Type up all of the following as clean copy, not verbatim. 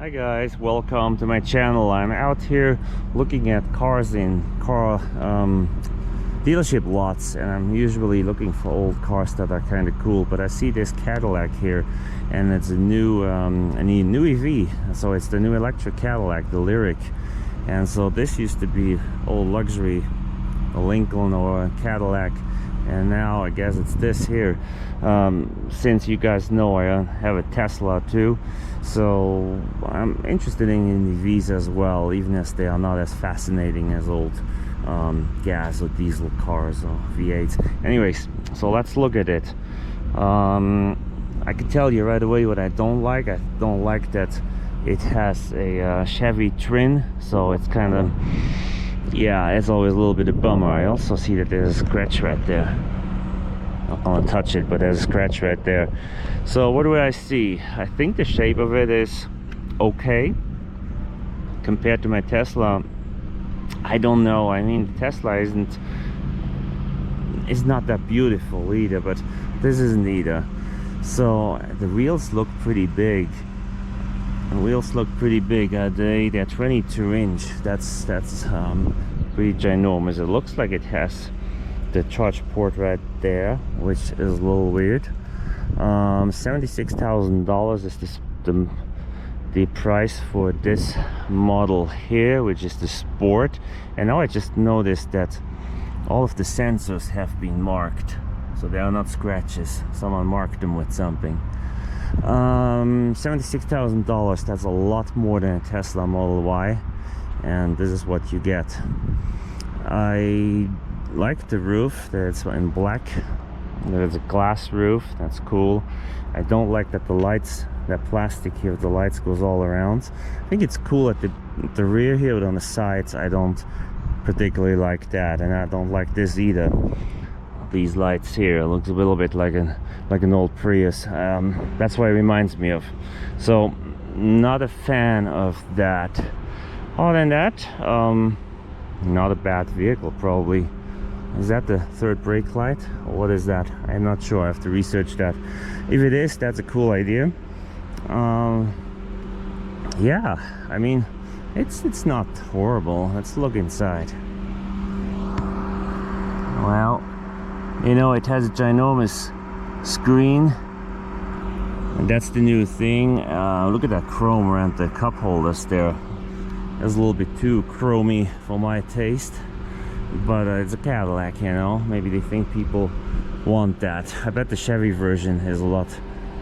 Hi guys, welcome to my channel. I'm out here looking at cars in car dealership lots, and I'm usually looking for old cars that are kind of cool, but I see this Cadillac here, and it's a new EV. So it's the new electric Cadillac, the Lyriq. And so this used to be old luxury, a Lincoln or a Cadillac, and now I guess it's this here. Since you guys know I have a Tesla too, so I'm interested in EVs as well, even as they are not as fascinating as old gas or diesel cars or V8s. Anyways, so let's look at it. I can tell you right away what I don't like. I don't like that it has a Chevy trim, so it's kind of, yeah, it's always a little bit of a bummer. I also see that there's a scratch right there. Not gonna touch it, but there's a scratch right there. So what do I see? I think the shape of it is okay compared to my Tesla. I don't know. I mean, the Tesla is not that beautiful either, but this isn't either. So the wheels look pretty big. The wheels look pretty big. They're 22-inch. That's pretty ginormous. It looks like it has the charge port right there, which is a little weird. $76,000 is the price for this model here, which is the Sport. And now I just noticed that all of the sensors have been marked, so they are not scratches. Someone marked them with something. $76,000, that's a lot more than a Tesla Model Y, and this is what you get. I like the roof, that's in black. There's a glass roof, that's cool. I don't like that the lights, that plastic here, the lights goes all around. I think it's cool at the rear here, but on the sides I don't particularly like that, and I don't like this either. These lights here, it looks a little bit like an old Prius. That's what it reminds me of. So not a fan of that. Other than that, not a bad vehicle. Probably, is that the third brake light or what is that? I'm not sure. I have to research that. If it is, that's a cool idea. Yeah, I mean, it's not horrible. Let's look inside. Well, you know, it has a ginormous screen, and that's the new thing. Look at that chrome around the cup holders there. That's a little bit too chromy for my taste, but it's a Cadillac, you know. Maybe they think people want that. I bet the Chevy version is a lot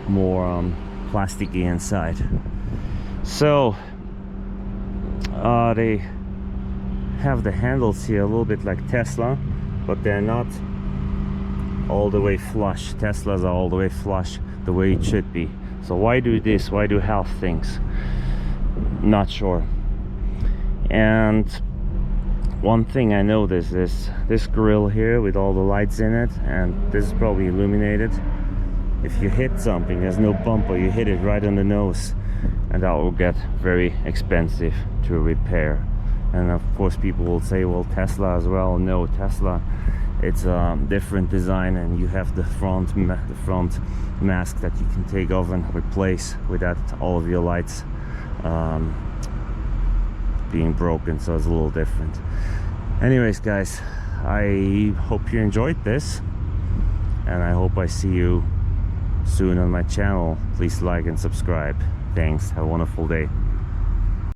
more plasticky inside. So they have the handles here a little bit like Tesla, but they're not all the way flush. Teslas are all the way flush, the way it should be. So why do this? Why do health things? Not sure. And one thing I noticed is this grill here with all the lights in it, and this is probably illuminated. If you hit something, there's no bumper, you hit it right on the nose, and that will get very expensive to repair. And of course people will say, well, Tesla as well. No, Tesla, it's a different design, and you have the front mask that you can take off and replace without all of your lights being broken, so it's a little different. Anyways guys, I hope you enjoyed this, and I hope I see you soon on my channel. Please like and subscribe. Thanks, have a wonderful day.